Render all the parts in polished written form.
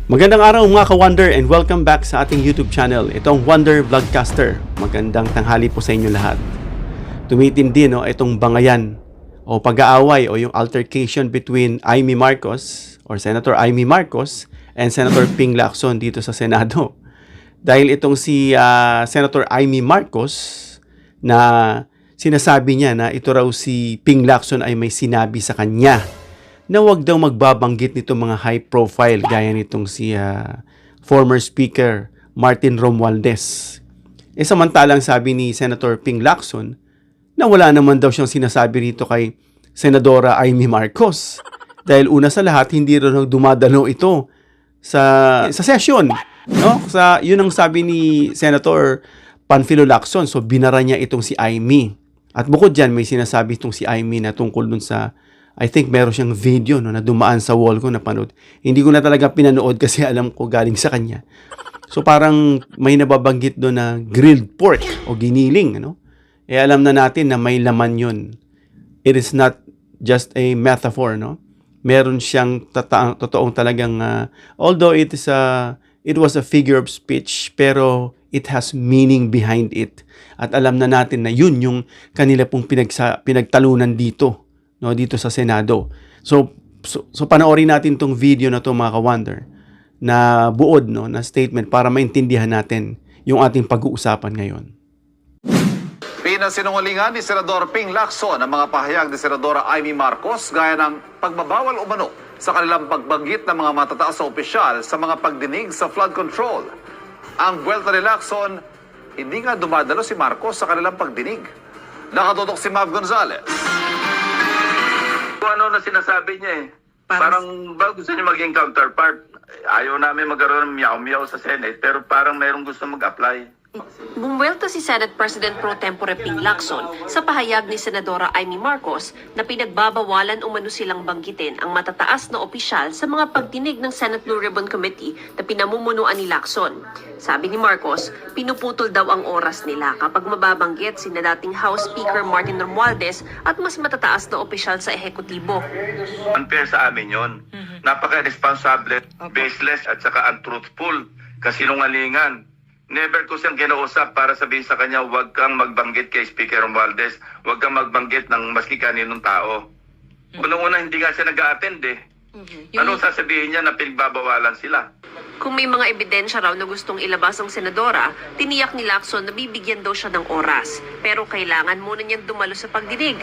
Magandang araw mga ka-Wonder and welcome back sa ating YouTube channel. Itong Wonder Vlogcaster. Magandang tanghali po sa inyo lahat. Tumitindi itong bangayan o pag-aaway o yung altercation between Amy Marcos or Senator Amy Marcos and Senator Ping Lacson dito sa Senado. Dahil itong si Senator Amy Marcos na sinasabi niya na ito raw si Ping Lacson ay may sinabi sa kanya na wag daw magbabanggit nito mga high profile gaya nitong si former Speaker Martin Romualdez. Samantalang sabi ni Senator Ping Lacson na wala naman daw siyang sinasabi rito kay Senadora Amy Marcos. Dahil una sa lahat, hindi rin dumadalo ito sa session. No? Yun ang sabi ni Senator Panfilo Lacson. So binara niya itong si Amy. At bukod dyan, may sinasabi itong si Amy na tungkol dun sa I think meron siyang video na dumaan sa wall ko na panood. Hindi ko na talaga pinanood kasi alam ko galing sa kanya. So parang may nababanggit doon na grilled pork o giniling. Alam na natin na may laman yun. It is not just a metaphor. Meron siyang totoong talagang, although it was a figure of speech, pero it has meaning behind it. At alam na natin na yun yung kanila pong pinagtalunan dito. Dito sa Senado. So panoorin natin tong video na to mga ka-Wonder na buod na statement para maintindihan natin yung ating pag-uusapan ngayon. Pinasinungalingan ni Senador Ping Lacson ang mga pahayag ni Senadora Amy Marcos gaya ng pagbabawal umano sa kanilang pagbanggit ng mga matataas na opisyal sa mga pagdinig sa flood control. Ang buwelta ni Lacson, hindi nga dumadalo si Marcos sa kanilang pagdinig. Nakatutok si Mav Gonzalez. Ano na sinasabi niya Parang gusto niya maging counterpart. Ayaw namin magkaroon ng miyaw-miyaw sa Senate, pero parang mayroong gusto mag-apply. Bumuelta si Senate President Pro Tempore Ping Lacson sa pahayag ni Senadora Amy Marcos na pinagbabawalan umano silang banggitin ang matataas na opisyal sa mga pagdinig ng Senate Blue Ribbon Committee na pinamumunuan ni Lacson. Sabi ni Marcos, pinuputol daw ang oras nila kapag mababanggit sina dating House Speaker Martin Romualdez at mas matataas na opisyal sa ehekutibo. Unfair sa amin yun. Napaka-irresponsible, baseless at saka untruthful, kasinungalingan. Never ko siyang kinausap para sabihin sa kanya, huwag kang magbanggit kay Speaker Romualdez, huwag kang magbanggit ng maski kaninong tao. Unang-una, hindi nga siya nag-a-attend Anong sasabihin niya na pinagbabawalan sila? Kung may mga ebidensya raw na gustong ilabas ang senadora, tiniyak ni Lacson na bibigyan daw siya ng oras. Pero kailangan muna niyang dumalo sa pagdinig.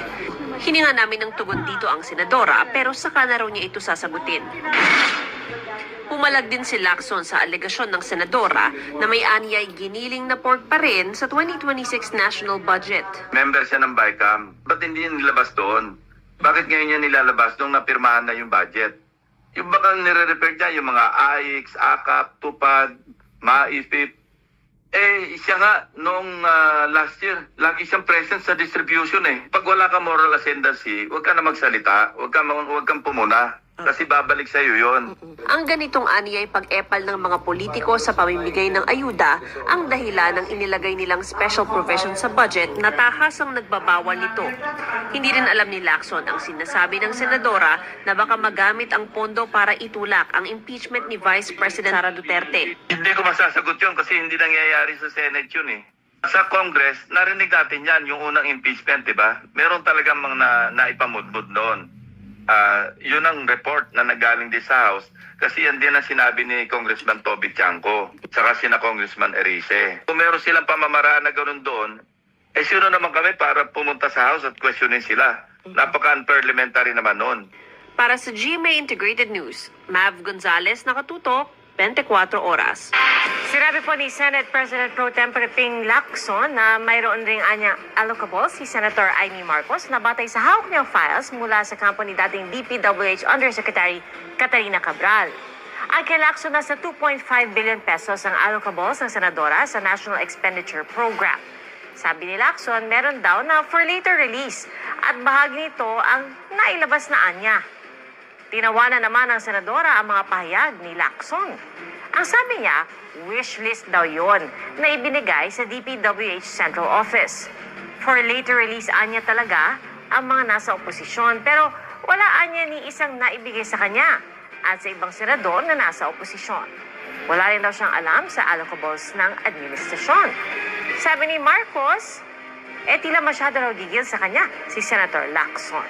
Hininga namin ng tugon dito ang senadora, pero saka na raw niya ito sasagutin. Pumalag din si Lacson sa alegasyon ng senadora na may anyay giniling na pork pa rin sa 2026 national budget. Member siya ng BICAM. Ba't hindi niya nilabas doon? Bakit ngayon niya nilalabas nung napirmahan na yung budget? Yung baka nire-refer niya yung mga AIX, AKAP, TUPAD, MAIFIP. Siya nga, noong last year, lagi siyang present sa distribution Pag wala ka moral ascendancy, huwag ka na magsalita, huwag kang pumuna. Kasi babalik sa iyo yon. Ang ganitong anyay pag-epal ng mga politiko sa pamimigay ng ayuda ang dahilan ng inilagay nilang special provision sa budget na tahasang nagbabawal nito. Hindi rin alam ni Lacson ang sinasabi ng senadora na baka magamit ang pondo para itulak ang impeachment ni Vice President Sara Duterte. Hindi ko masasagot yun kasi hindi nangyayari sa Senate yun Sa Congress, narinig natin yan, yung unang impeachment, diba? Meron talagang mga naipamudbud doon. Yun ang report na nagaling din sa House kasi yan din ang sinabi ni Congressman Toby Tiangco saka sina Congressman Erice. Kung meron silang pamamaraan na ganoon doon, sino naman kami para pumunta sa House at questionin sila? Napaka-unparliamentary naman noon. Para sa GMA Integrated News, Mav Gonzalez, nakatutok, 24 oras. Sinabi po ni Senate President Pro Tempore Ping Lacson na mayroon ring anyang allocable si Senator Amy Marcos na batay sa hawak niyang files mula sa kampo ni dating DPWH Undersecretary Catarina Cabral. Ang kay Lacson nasa 2.5 billion pesos ang allocables ng senadora sa National Expenditure Program. Sabi ni Lacson, meron daw na for later release at bahagi nito ang nailabas na anya. Tinawanan naman ng senadora ang mga pahayag ni Lacson. Ang sabi niya, wish list daw yon na ibinigay sa DPWH Central Office. For later release anya talaga ang mga nasa oposisyon pero wala anya ni isang naibigay sa kanya. at sa ibang senador na nasa oposisyon. Wala rin daw siyang alam sa allocables ng administrasyon. Sabi ni Marcos, tila masyado raw gigil sa kanya si Senator Lacson.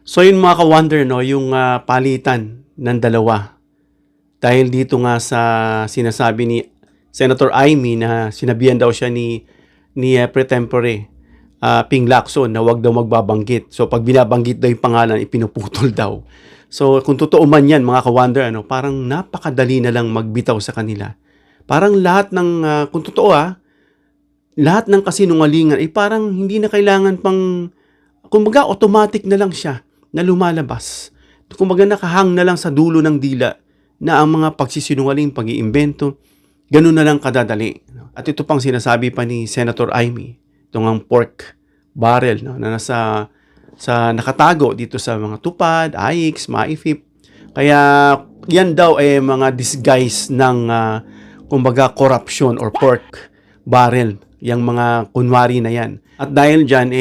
So yun mga ka-wonder, no, yung palitan ng dalawa. Dahil dito nga sa sinasabi ni Senator Amy na sinabihan daw siya ni pre tempore Ping Lacson na wag daw magbabanggit. So pag binabanggit daw yung pangalan, ipinuputol daw. So kung totoo man yan mga ka-wonder, parang napakadali na lang magbitaw sa kanila. Parang lahat ng, kung totoo lahat ng kasinungalingan ay parang hindi na kailangan pang, kumbaga automatic na lang siya na lumalabas. Kumbaga nakahang na lang sa dulo ng dila na ang mga pagsisinungaling, pag-iimbento, ganun na lang kadadali. At ito pang sinasabi pa ni Senator Amy, itong ang pork barrel na nasa nakatago dito sa mga tupad, AIX, MAIFIP. Kaya yan daw ay mga disguise ng kumbaga corruption or pork barrel, yung mga kunwari na yan. At dahil dyan,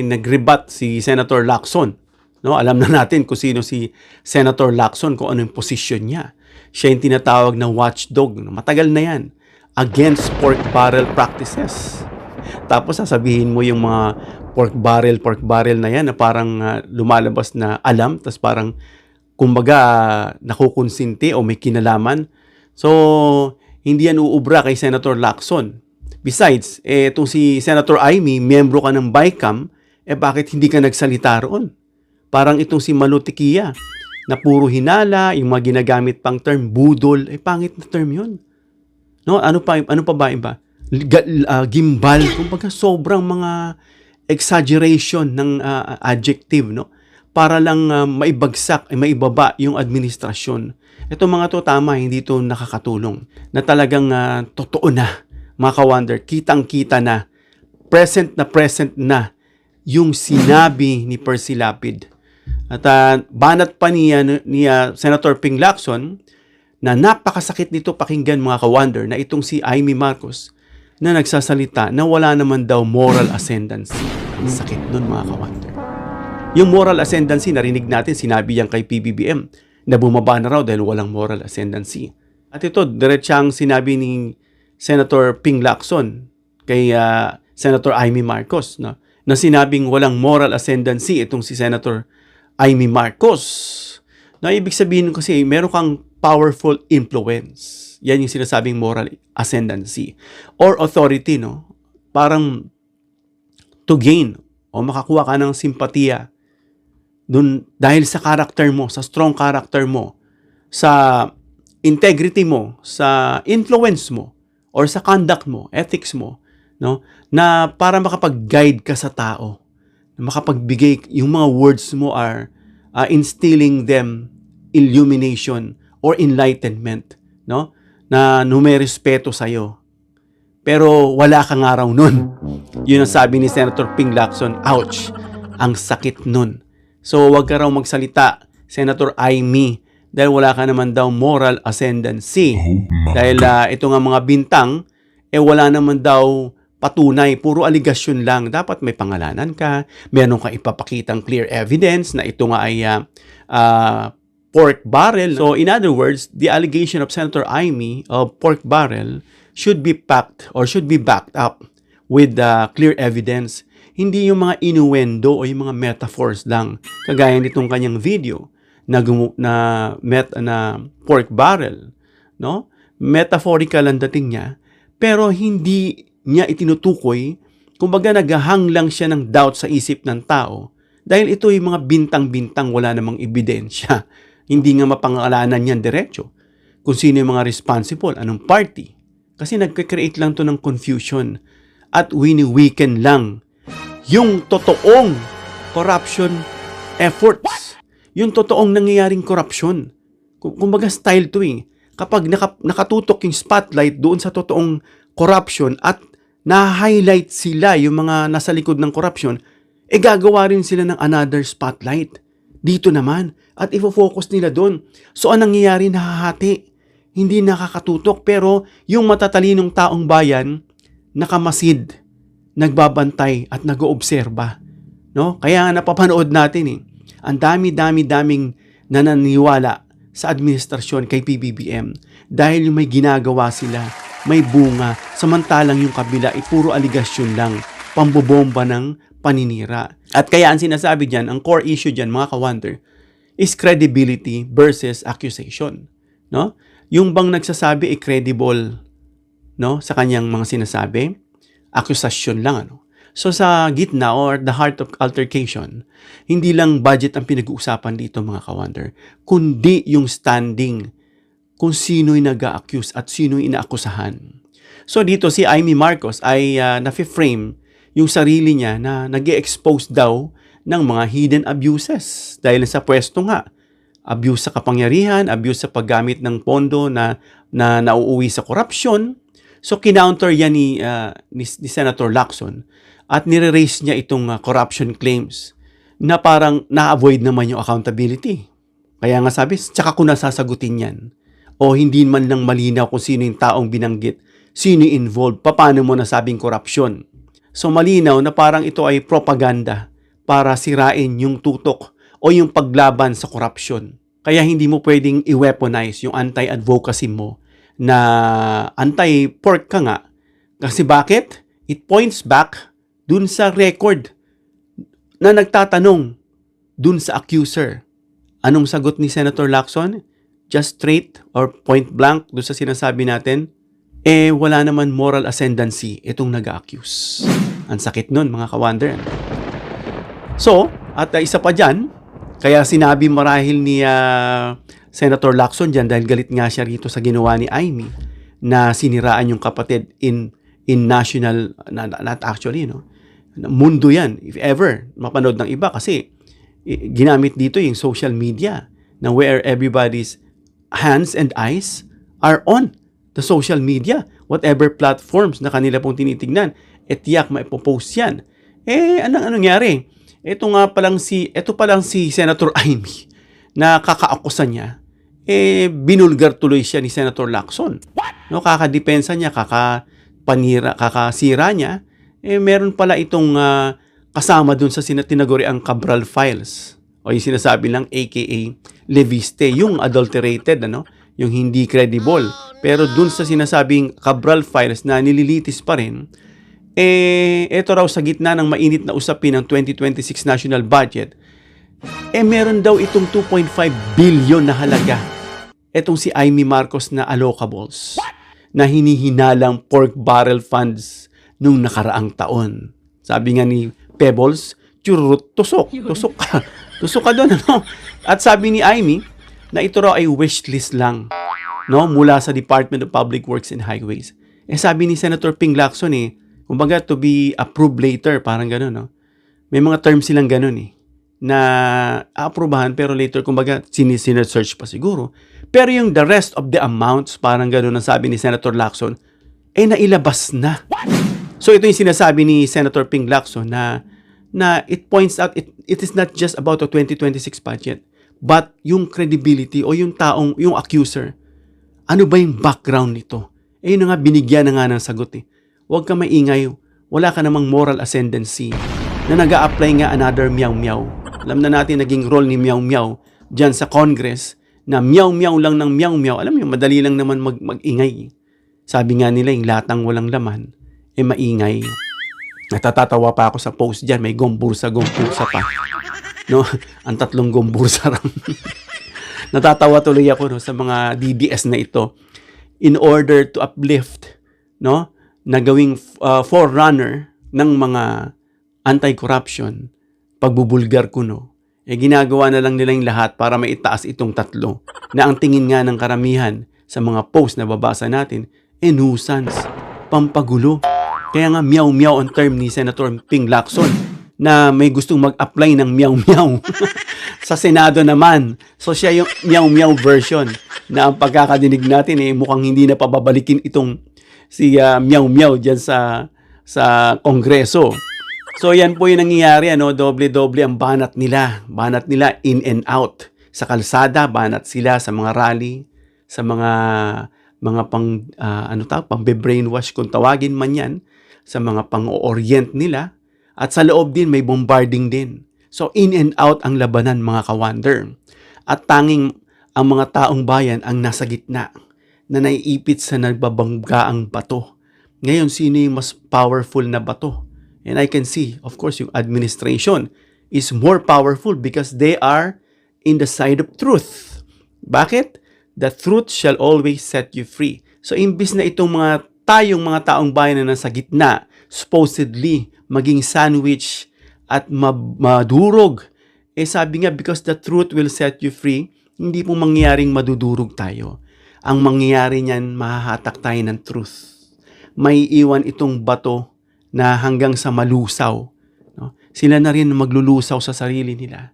nag-rebut si Senator Lacson. No, alam na natin kung sino si Senator Lacson, kung ano yung posisyon niya. Siya yung tinatawag na watchdog. Matagal na yan. Against pork barrel practices. Tapos sasabihin mo yung mga pork barrel na yan na parang lumalabas na alam, tapos parang kumbaga nakukonsinti o may kinalaman. So, hindi yan uubra kay Senator Lacson. Besides, itong si Senator Amy, miyembro ka ng BICAM, bakit hindi ka nagsalita roon? Parang itong si Manu Tiquia, na puro hinala, yung mga ginagamit pang term, budol, pangit na term yun. No? Ano pa ba iba? Gimbal, kumbaga sobrang mga exaggeration ng adjective, no? Para lang maibagsak, maibaba yung administrasyon. Ito mga to tama, hindi to nakakatulong. Na talagang totoo na, mga ka-wonder, kitang-kita na, present na yung sinabi ni Percy Lapid. At banat pa ni Senator Ping Lacson na napakasakit nito pakinggan mga ka-wonder na itong si Amy Marcos na nagsasalita na wala naman daw moral ascendancy. Ang sakit nun mga ka-wonder. Yung moral ascendancy, narinig natin, sinabi yan kay PBBM na bumaba na raw dahil walang moral ascendancy. At ito, diretsang sinabi ni Senator Ping Lacson kay Senator Amy Marcos na sinabing walang moral ascendancy itong si Senator Amy Marcos. Na ibig sabihin kasi meron kang powerful influence. Yan yung sinasabing moral ascendancy or authority, no? Parang to gain o makakuha ka ng simpatiya dun dahil sa character mo, sa strong character mo, sa integrity mo, sa influence mo or sa conduct mo, ethics mo, no? Na para makapag-guide ka sa tao, na makapagbigay, yung mga words mo are instilling them illumination or enlightenment, no? Na numerespeto sa'yo. Pero wala kang araw nun. Yun ang sabi ni Senator Ping Lacson, ouch, ang sakit nun. So wag ka raw magsalita, Senator Amy, dahil wala ka naman daw moral ascendancy. Dahil ito nga mga bintang, wala naman daw patunay, puro aligasyon lang. Dapat may pangalanan ka, meron ka ipapakitang clear evidence na ito nga ay pork barrel. So in other words, the allegation of Senator Amy of pork barrel should be backed up with clear evidence. Hindi yung mga innuendo o yung mga metaphors lang. Kagaya nitong kanyang video na pork barrel, no? Metaphorical ang dating niya, pero hindi niya itinutukoy, kumbaga naghahang lang siya ng doubt sa isip ng tao dahil ito yung mga bintang-bintang wala namang ebidensya. Hindi nga mapangalanan yan diretso kung sino yung mga responsible, anong party. Kasi nagka-create lang to ng confusion at wini-weaken lang yung totoong corruption efforts. Yung totoong nangyayaring corruption. Kumbaga style to kapag nakatutok yung spotlight doon sa totoong corruption at na-highlight sila yung mga nasa likod ng corruption, gagawa rin sila ng another spotlight dito naman at ifo-focus nila doon. So anong nangyayari, nahahati, hindi nakakatutok, pero yung matatalinong taong bayan nakamasid, nagbabantay at nag-oobserba, no? Kaya napapanood natin ang dami-daming na naniniwala sa administrasyon kay PBBM dahil yung may ginagawa sila, may bunga, samantalang yung kabila ay puro aligasyon lang, pambobomba ng paninira. At kaya ang sinasabi dyan, ang core issue dyan mga ka-wonder, is credibility versus accusation. No? Yung bang nagsasabi ay credible, no, sa kanyang mga sinasabi, accusation lang. Ano? So sa gitna or the heart of altercation, hindi lang budget ang pinag-uusapan dito mga ka-wonder, kundi yung standing kung sino'y nag-a-accuse at sino'y inaakusahan. So dito si Amy Marcos ay na-frame yung sarili niya na nag-expose daw ng mga hidden abuses dahil sa pwesto nga. Abuse sa kapangyarihan, abuse sa paggamit ng pondo na nauuwi sa korupsyon. So kinounter yan ni Senator Lacson at nire-raise niya itong corruption claims na parang na-avoid naman yung accountability. Kaya nga sabi, tsaka ko nasasagutin yan. O hindi man lang malinaw kung sino yung taong binanggit, sino yung involved, paano mo nasabing korupsyon. So malinaw na parang ito ay propaganda para sirain yung tutok o yung paglaban sa korupsyon. Kaya hindi mo pwedeng i-weaponize yung anti-advocacy mo na anti-pork ka nga. Kasi bakit? It points back dun sa record na nagtatanong dun sa accuser. Anong sagot ni Senator Lacson? Just straight or point blank dun sa sinasabi natin, wala naman moral ascendancy itong nag-accuse. Ang sakit nun, mga ka-wonder. So, at isa pa dyan, kaya sinabi marahil ni Senator Lacson dyan dahil galit nga siya rito sa ginawa ni Amy na siniraan yung kapatid in national, not actually, no? Mundo yan, if ever, mapanood ng iba kasi ginamit dito yung social media na where everybody's hands and eyes are on the social media, whatever platforms na kanila pong tinitignan, tiyak maipopost yan. Anong nangyari? Ito palang si Senator Amy na kakaakusan niya, binulgar tuloy siya ni Senator Lacson. No, kakadepensa niya, kakasira niya, meron pala itong kasama dun sa tinaguriang Cabral Files o yung sinasabi lang aka Leviste, yung adulterated, yung hindi credible. Pero dun sa sinasabing Cabral Files na nililitis pa rin, ito raw sa gitna ng mainit na usapin ng 2026 national budget, meron daw itong 2.5 billion na halaga. Itong si Amy Marcos na allocables na hinihinalang pork barrel funds nung nakaraang taon. Sabi nga ni Pebbles, churut, tusok ka doon, At sabi ni Amy na ito raw ay wishlist lang, mula sa Department of Public Works and Highways. Sabi ni Senator Ping Lacson, kumbaga to be approved later, parang gano'n, May mga terms silang gano'n, na aprobahan pero later, kumbaga, sinesearch pa siguro. Pero yung the rest of the amounts, parang gano'n ang sabi ni Senator Lacson, nailabas na. So ito yung sinasabi ni Senator Ping Lacson na it points out, it is not just about the 2026 budget, but yung credibility o yung accuser. Ano ba yung background nito? Yun na nga, binigyan na nga ng sagot. Huwag ka maingay, wala ka namang moral ascendancy na nag-a-apply nga another meow-meow. Alam na natin naging role ni meow-meow dyan sa Congress na meow-meow lang ng meow-meow. Alam mo, madali lang naman mag-ingay. Sabi nga nila, yung latang walang laman, maingay. Natatawa pa ako sa post dyan, may gombursa pa. Ang 3 gombursa ram. Natatawa tuloy ako sa mga DDS na ito in order to uplift, na gawing forerunner ng mga anti-corruption, pagbubulgar kuno, ginagawa na lang nila yung lahat para maitaas itong 3 na ang tingin nga ng karamihan sa mga post na babasa natin, nuisance, pampagulo. Kaya nga meow-meow ang term ni Senator Ping Lacson na may gustong mag-apply ng meow-meow sa Senado naman. So siya yung meow-meow version na ang pagkakadinig natin mukhang hindi na pababalikin itong si meow-meow dyan sa Kongreso. So yan po yung nangyayari, doble-doble ang banat nila. Banat nila in and out. Sa kalsada, banat sila sa mga rally, sa mga pang-brainwash kung tawagin man yan, sa mga pang-orient nila, at sa loob din may bombarding din. So in and out ang labanan, mga ka-wonder. at tanging ang mga taong bayan ang nasa gitna na naiipit sa nagbabanggaang bato. Ngayon, sino yung mas powerful na bato? And I can see, of course, yung administration is more powerful because they are in the side of truth. Bakit? The truth shall always set you free. So, imbis na itong tayong mga taong bayan na nasa gitna, supposedly, maging sandwich at madurog, sabi nga, because the truth will set you free, hindi po mangyayaring madudurog tayo. Ang mangyayari niyan, mahahatak tayo ng truth. May iwan itong bato na hanggang sa malusaw. No? Sila na rin maglulusaw sa sarili nila.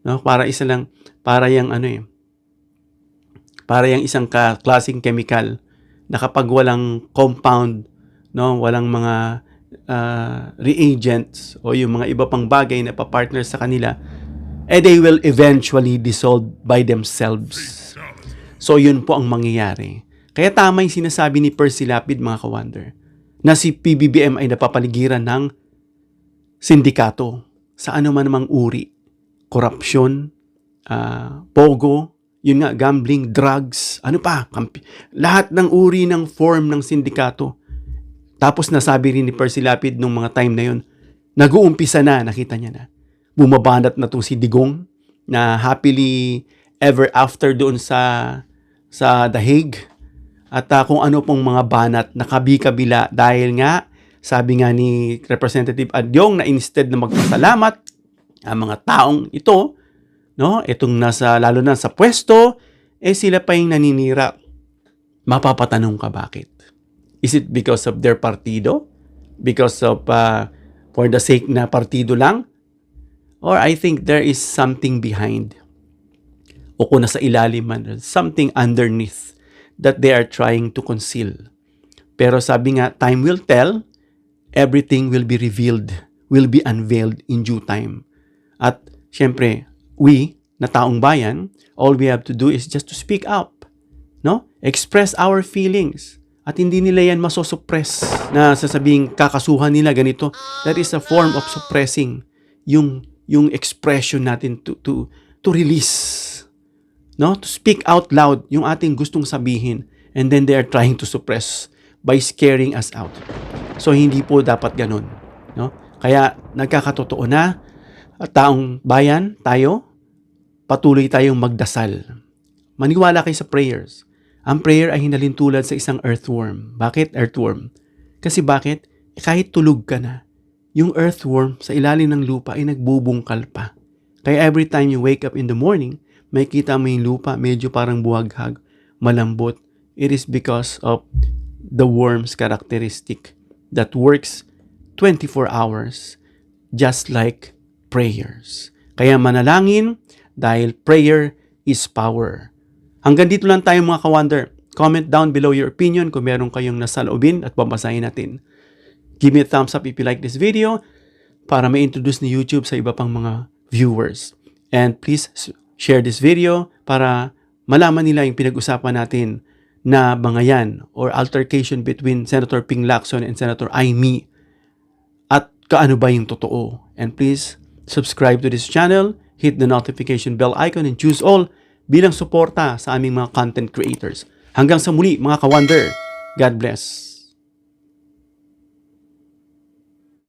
No? Para yung isang klaseng chemical na kapag walang compound, no, walang mga reagents o yung mga iba pang bagay na papartner sa kanila, they will eventually dissolve by themselves. So yun po ang mangyayari. Kaya tama yung sinasabi ni Percy Lapid, mga ka-wonder, na si PBBM ay napapaligiran ng sindikato sa anuman namang uri. Korupsyon, pogo, yun nga, gambling, drugs, ano pa, lahat ng uri ng form ng sindikato. Tapos nasabi rin ni Percy Lapid nung mga time na yun, nag-uumpisa na, nakita niya na. Bumabanat na itong si Digong na happily ever after doon sa The Hague. At kung ano pong mga banat na kabi-kabila dahil nga, sabi nga ni Representative Adyong na instead na magpasalamat ang mga taong ito, no, itong lalo na sa pwesto, sila pa yung naninira. Mapapatanong ka bakit? Is it because of their partido? Because of, for the sake na partido lang? Or I think there is something behind. O kung nasa ilalim man, something underneath that they are trying to conceal. Pero sabi nga, time will tell, everything will be revealed, will be unveiled in due time. At syempre, we, na taong bayan, all we have to do is just to speak up. No? Express our feelings. At hindi nila yan masosuppress na sasabing kakasuhan nila ganito. That is a form of suppressing yung expression natin to release. No? To speak out loud yung ating gustong sabihin, and then they are trying to suppress by scaring us out. So hindi po dapat ganun, no? Kaya nagkakatotoo na at taong bayan, tayo patuloy tayong magdasal. Maniwala kayo sa prayers. Ang prayer ay hinalintulad sa isang earthworm. Bakit earthworm? Kasi bakit? Kahit tulog ka na, yung earthworm sa ilalim ng lupa ay nagbubungkal pa. Kaya every time you wake up in the morning, may kita mo yung lupa, medyo parang buhaghag, malambot. It is because of the worm's characteristic that works 24 hours, just like prayers. Kaya manalangin, dahil prayer is power. Hanggang dito lang tayo, mga ka-wonder. Comment down below your opinion kung meron kayong nasaloobin at babasahin natin. Give me a thumbs up if you like this video para ma-introduce ni YouTube sa iba pang mga viewers. And please share this video para malaman nila yung pinag-usapan natin na bangayan or altercation between Senator Ping Lacson and Senator Amy at kaano ba yung totoo. And please subscribe to this channel, hit the notification bell icon and choose all bilang suporta sa aming mga content creators. Hanggang sa muli, mga ka-wonder. God bless.